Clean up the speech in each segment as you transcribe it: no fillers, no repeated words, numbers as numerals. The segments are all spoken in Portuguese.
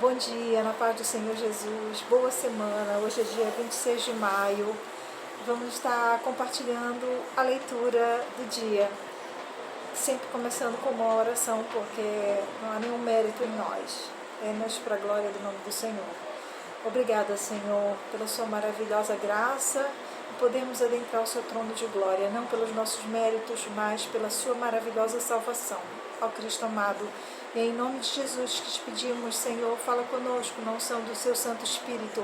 Bom dia, na paz do Senhor Jesus, boa semana. Hoje é dia 26 de maio. Vamos estar compartilhando a leitura do dia, sempre começando com uma oração, porque não há nenhum mérito em nós, é para a glória do nome do Senhor. Obrigada, Senhor, pela sua maravilhosa graça e podemos adentrar o seu trono de glória, não pelos nossos méritos, mas pela sua maravilhosa salvação. Ó Cristo amado, e em nome de Jesus que te pedimos, Senhor, fala conosco na unção do seu Santo Espírito,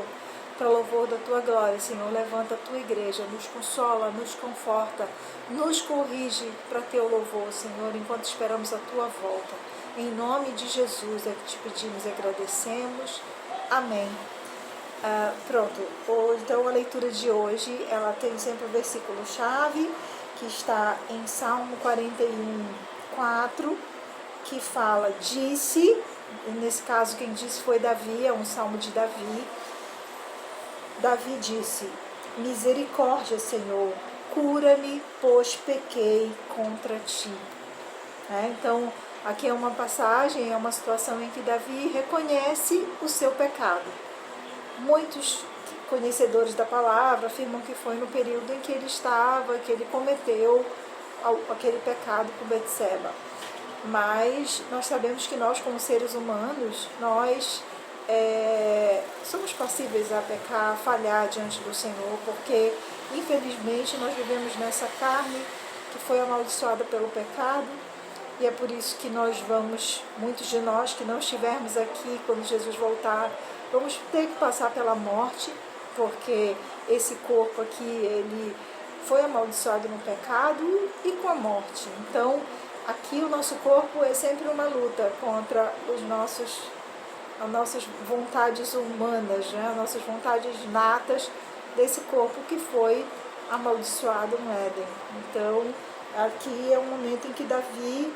para louvor da tua glória, Senhor. Levanta a tua igreja, nos consola, nos conforta, nos corrige para teu louvor, Senhor, enquanto esperamos a tua volta. Em nome de Jesus é que te pedimos e agradecemos. Amém. Pronto, então a leitura de hoje, ela tem sempre o versículo-chave, que está em Salmo 41, 4, que fala, disse, nesse caso quem disse foi Davi, é um salmo de Davi. Davi disse, misericórdia, Senhor, cura-me, pois pequei contra ti. Então, aqui é uma passagem, é uma situação em que Davi reconhece o seu pecado. Muitos conhecedores da palavra afirmam que foi no período em que ele cometeu aquele pecado com Betseba. Mas nós sabemos que nós, como seres humanos, nós somos passíveis a pecar, a falhar diante do Senhor, porque infelizmente nós vivemos nessa carne que foi amaldiçoada pelo pecado, e é por isso que muitos de nós que não estivermos aqui quando Jesus voltar, vamos ter que passar pela morte, porque esse corpo aqui, ele foi amaldiçoado no pecado e com a morte. Então, aqui o nosso corpo é sempre uma luta contra as nossas vontades humanas, as nossas vontades natas desse corpo que foi amaldiçoado no Éden. Então, aqui é um momento em que Davi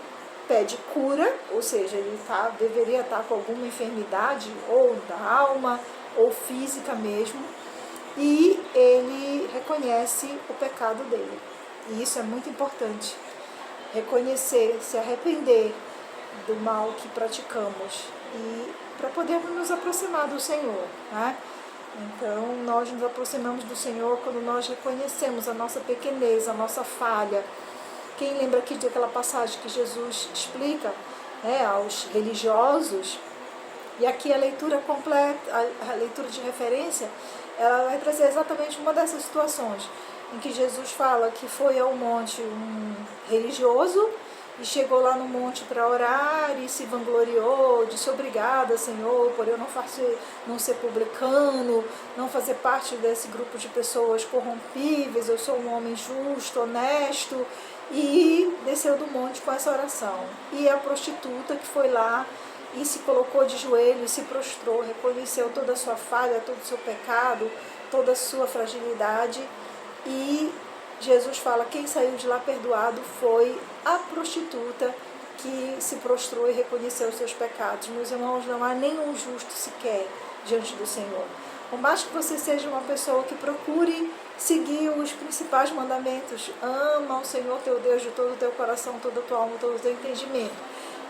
pede cura, ou seja, ele deveria estar com alguma enfermidade, ou da alma, ou física mesmo, e ele reconhece o pecado dele. E isso é muito importante. Reconhecer, se arrepender do mal que praticamos, e para podermos nos aproximar do Senhor, Então, nós nos aproximamos do Senhor quando nós reconhecemos a nossa pequenez, a nossa falha. Quem lembra aqui daquela passagem que Jesus explica aos religiosos, e aqui a leitura completa, a leitura de referência, ela vai trazer exatamente uma dessas situações, em que Jesus fala que foi ao monte um religioso, e chegou lá no monte para orar e se vangloriou, disse obrigada, Senhor, por eu não ser publicano, não fazer parte desse grupo de pessoas corrompíveis, eu sou um homem justo, honesto, e desceu do monte com essa oração. E a prostituta que foi lá e se colocou de joelho e se prostrou, reconheceu toda a sua falha, todo o seu pecado, toda a sua fragilidade, e Jesus fala, quem saiu de lá perdoado foi a prostituta que se prostrou e reconheceu os seus pecados. Meus irmãos, não há nenhum justo sequer diante do Senhor. Por mais que você seja uma pessoa que procure seguir os principais mandamentos, ama o Senhor teu Deus de todo o teu coração, toda a tua alma, todo o teu entendimento,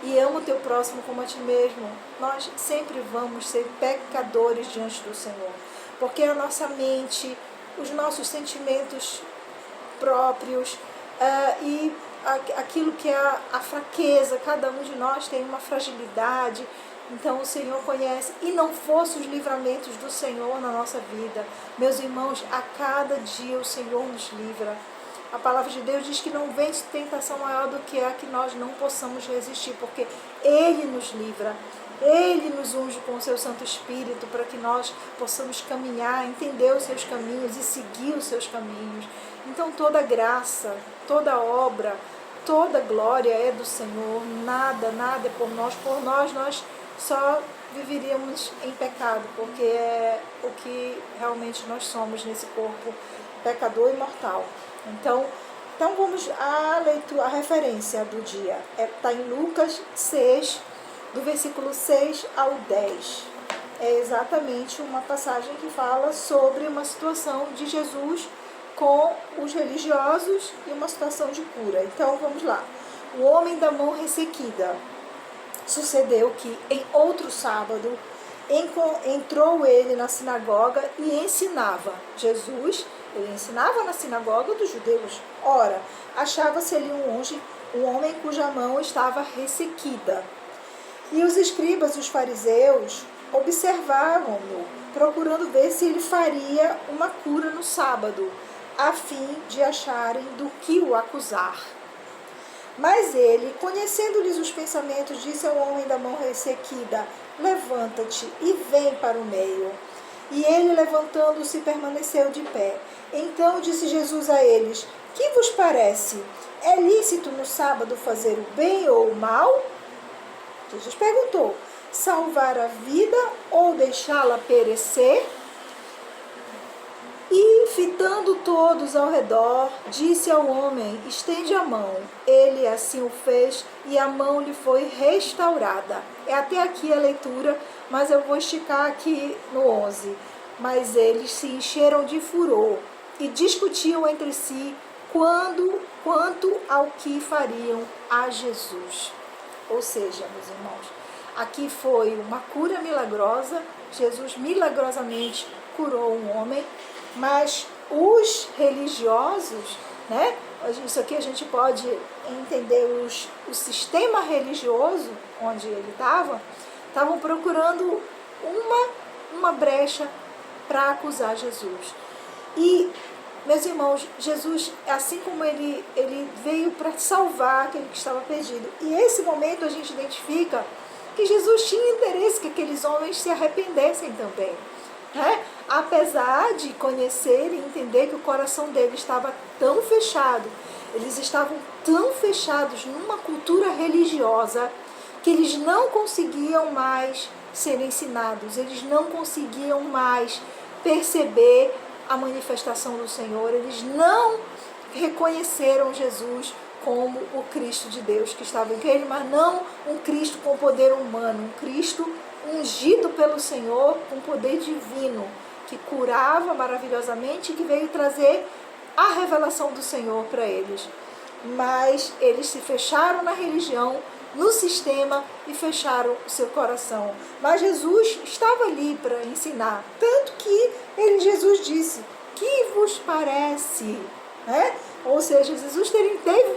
e ama o teu próximo como a ti mesmo, nós sempre vamos ser pecadores diante do Senhor, porque a nossa mente, os nossos sentimentos próprios e aquilo que é a fraqueza, cada um de nós tem uma fragilidade. Então o Senhor conhece, e não fosse os livramentos do Senhor na nossa vida, meus irmãos, a cada dia o Senhor nos livra. A palavra de Deus diz que não vem tentação maior do que a que nós não possamos resistir, porque Ele nos livra, Ele nos unge com o seu Santo Espírito para que nós possamos caminhar, entender os seus caminhos e seguir os seus caminhos. Então toda graça, toda obra, toda glória é do Senhor, nada é por nós só viveríamos em pecado, porque é o que realmente nós somos nesse corpo pecador e mortal. Então vamos à leitura, a referência do dia. Está em Lucas 6, do versículo 6 ao 10. É exatamente uma passagem que fala sobre uma situação de Jesus com os religiosos e uma situação de cura. Então vamos lá. O homem da mão ressequida. Sucedeu que em outro sábado entrou ele na sinagoga e ensinava. Jesus, ele ensinava na sinagoga dos judeus. Ora, achava-se ali um homem cuja mão estava ressequida. E os escribas, os fariseus, observavam-no, procurando ver se ele faria uma cura no sábado, a fim de acharem do que o acusar. Mas ele, conhecendo-lhes os pensamentos, disse ao homem da mão ressequida: levanta-te e vem para o meio. E ele, levantando-se, permaneceu de pé. Então disse Jesus a eles: que vos parece? É lícito no sábado fazer o bem ou o mal? Jesus perguntou: salvar a vida ou deixá-la perecer? E, fitando todos ao redor, disse ao homem: estende a mão. Ele assim o fez e a mão lhe foi restaurada. É até aqui a leitura, mas eu vou esticar aqui no 11. Mas eles se encheram de furor e discutiam entre si quanto ao que fariam a Jesus. Ou seja, meus irmãos, aqui foi uma cura milagrosa. Jesus milagrosamente curou um homem. Mas os religiosos, né? Isso aqui a gente pode entender o sistema religioso onde ele estavam procurando uma brecha para acusar Jesus. E, meus irmãos, Jesus, assim como ele veio para salvar aquele que estava perdido. E esse momento a gente identifica que Jesus tinha interesse que aqueles homens se arrependessem também. Né? Apesar de conhecer e entender que o coração deles estava tão fechado, eles estavam tão fechados numa cultura religiosa que eles não conseguiam mais ser ensinados, eles não conseguiam mais perceber a manifestação do Senhor, eles não reconheceram Jesus como o Cristo de Deus que estava em ele, mas não um Cristo com poder humano, um Cristo ungido pelo Senhor com poder divino, que curava maravilhosamente e que veio trazer a revelação do Senhor para eles. Mas eles se fecharam na religião, no sistema, e fecharam o seu coração. Mas Jesus estava ali para ensinar. Tanto que Jesus disse: que vos parece? Né? Ou seja, Jesus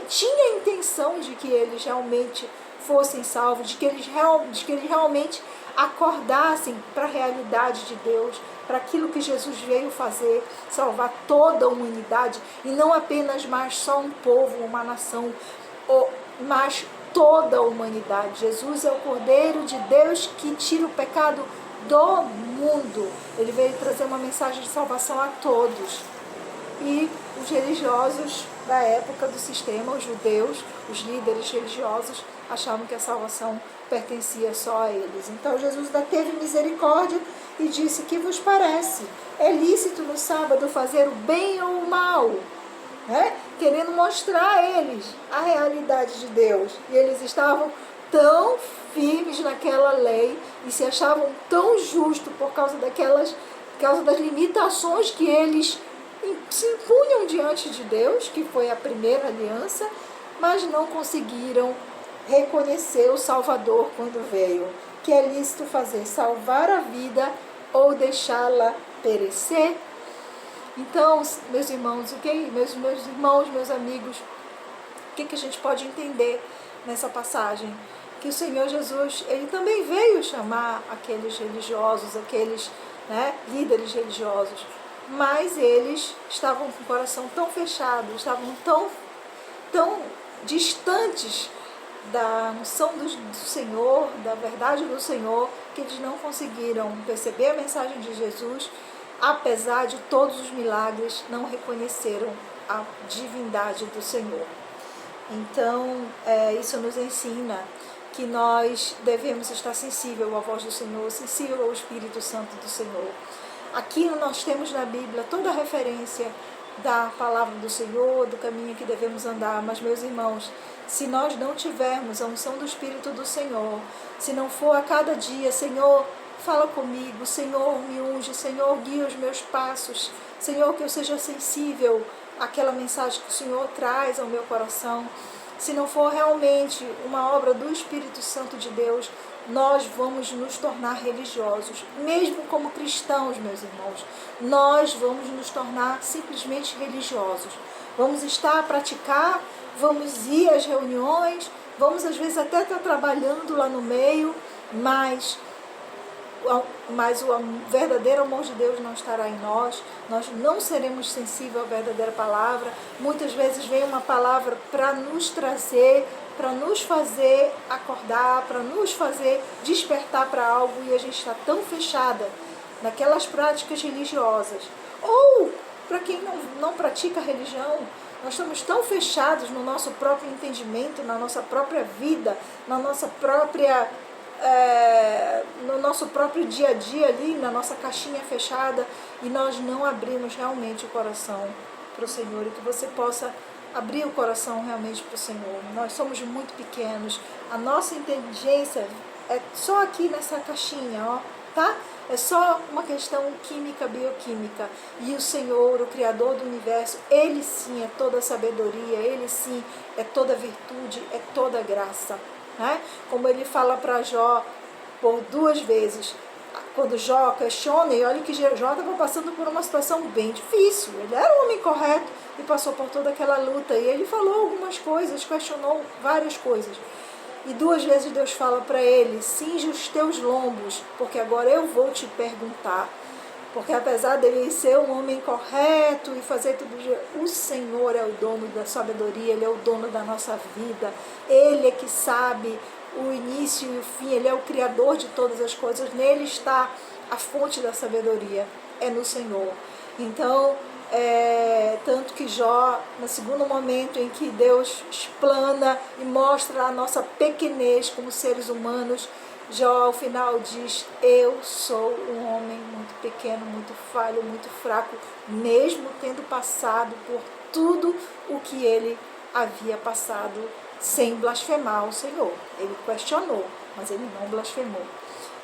tinha a intenção de que eles realmente fossem salvos, de que eles realmente acordassem para a realidade de Deus, para aquilo que Jesus veio fazer, salvar toda a humanidade, e não apenas mais só um povo, uma nação, mas toda a humanidade. Jesus é o Cordeiro de Deus que tira o pecado do mundo. Ele veio trazer uma mensagem de salvação a todos. E os religiosos da época do sistema, os judeus, os líderes religiosos, achavam que a salvação pertencia só a eles. Então Jesus ainda teve misericórdia e disse: que vos parece? É lícito no sábado fazer o bem ou o mal? Né? Querendo mostrar a eles a realidade de Deus. E eles estavam tão firmes naquela lei e se achavam tão justos por causa das limitações que eles se impunham diante de Deus, que foi a primeira aliança, mas não conseguiram reconhecer o Salvador quando veio. Que é lícito fazer: salvar a vida ou deixá-la perecer? Então, meus irmãos, meus irmãos, meus amigos, o que a gente pode entender nessa passagem? Que o Senhor Jesus, ele também veio chamar aqueles religiosos, aqueles, né, líderes religiosos, mas eles estavam com o coração tão fechado, estavam tão distantes da unção do Senhor, da verdade do Senhor, que eles não conseguiram perceber a mensagem de Jesus. Apesar de todos os milagres, não reconheceram a divindade do Senhor. Então, isso nos ensina que nós devemos estar sensível à voz do Senhor, sensível ao Espírito Santo do Senhor. Aqui nós temos na Bíblia toda a referência da palavra do Senhor, do caminho que devemos andar. Mas, meus irmãos, se nós não tivermos a unção do Espírito do Senhor, se não for a cada dia: Senhor, fala comigo, Senhor, me unge, Senhor, guia os meus passos, Senhor, que eu seja sensível àquela mensagem que o Senhor traz ao meu coração. se não for realmente uma obra do Espírito Santo de Deus, nós vamos nos tornar religiosos. Mesmo como cristãos, meus irmãos, nós vamos nos tornar simplesmente religiosos. Vamos estar a praticar, vamos ir às reuniões, vamos às vezes até estar trabalhando lá no meio, mas o verdadeiro amor de Deus não estará em nós não seremos sensíveis à verdadeira palavra. Muitas vezes vem uma palavra para nos trazer, para nos fazer acordar, para nos fazer despertar para algo, e a gente está tão fechada naquelas práticas religiosas. Ou, para quem não pratica religião, nós estamos tão fechados no nosso próprio entendimento, na nossa própria vida, na nossa própria... no nosso próprio dia a dia ali, na nossa caixinha fechada, e nós não abrimos realmente o coração para o Senhor, e que você possa abrir o coração realmente para o Senhor. Nós somos muito pequenos, a nossa inteligência é só aqui nessa caixinha, ó, tá? É só uma questão química, bioquímica, e o Senhor, o Criador do Universo, Ele sim é toda sabedoria, Ele sim é toda virtude, é toda graça. Né? Como ele fala para Jó por 2 vezes, quando Jó questiona, e olha que Jó estava passando por uma situação bem difícil, ele era um homem correto e passou por toda aquela luta, e ele falou algumas coisas, questionou várias coisas, e 2 vezes Deus fala para ele: cinge os teus lombos, porque agora eu vou te perguntar. Porque apesar dele ser um homem correto e fazer tudo, o Senhor é o dono da sabedoria, Ele é o dono da nossa vida, Ele é que sabe o início e o fim, Ele é o Criador de todas as coisas, nele está a fonte da sabedoria, é no Senhor. Então, tanto que Jó, no segundo momento em que Deus explana e mostra a nossa pequenez como seres humanos, Jó ao final diz: eu sou um homem muito pequeno, muito falho, muito fraco, mesmo tendo passado por tudo o que ele havia passado, sem blasfemar o Senhor. Ele questionou, mas ele não blasfemou.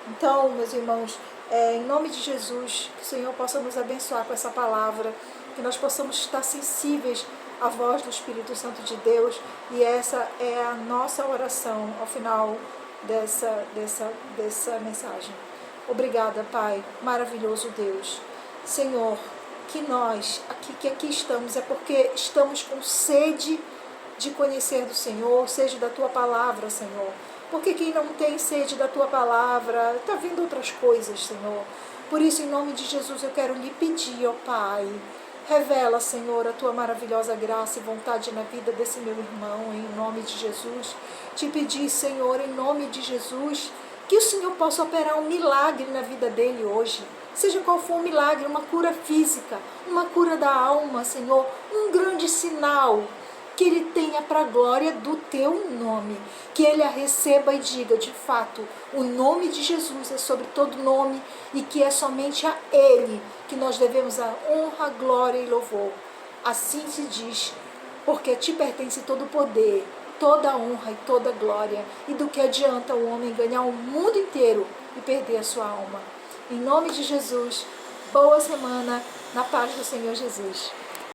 Então, meus irmãos, em nome de Jesus, que o Senhor possa nos abençoar com essa palavra, que nós possamos estar sensíveis à voz do Espírito Santo de Deus, e essa é a nossa oração ao final dessa mensagem. Obrigada, Pai, maravilhoso Deus. Senhor, que nós, que aqui estamos, é porque estamos com sede de conhecer do Senhor, sede da Tua Palavra, Senhor. Porque quem não tem sede da Tua Palavra, está vendo outras coisas, Senhor. Por isso, em nome de Jesus, eu quero lhe pedir, ó Pai, revela, Senhor, a Tua maravilhosa graça e vontade na vida desse meu irmão, em nome de Jesus. Te pedir, Senhor, em nome de Jesus, que o Senhor possa operar um milagre na vida dele hoje. Seja qual for o milagre, uma cura física, uma cura da alma, Senhor, um grande sinal, que ele tenha para a glória do Teu nome, que ele a receba e diga: de fato, o nome de Jesus é sobre todo nome, e que é somente a Ele que nós devemos a honra, glória e louvor. Assim se diz, porque a Ti pertence todo o poder, toda a honra e toda a glória, e do que adianta o homem ganhar o mundo inteiro e perder a sua alma. Em nome de Jesus, boa semana, na paz do Senhor Jesus.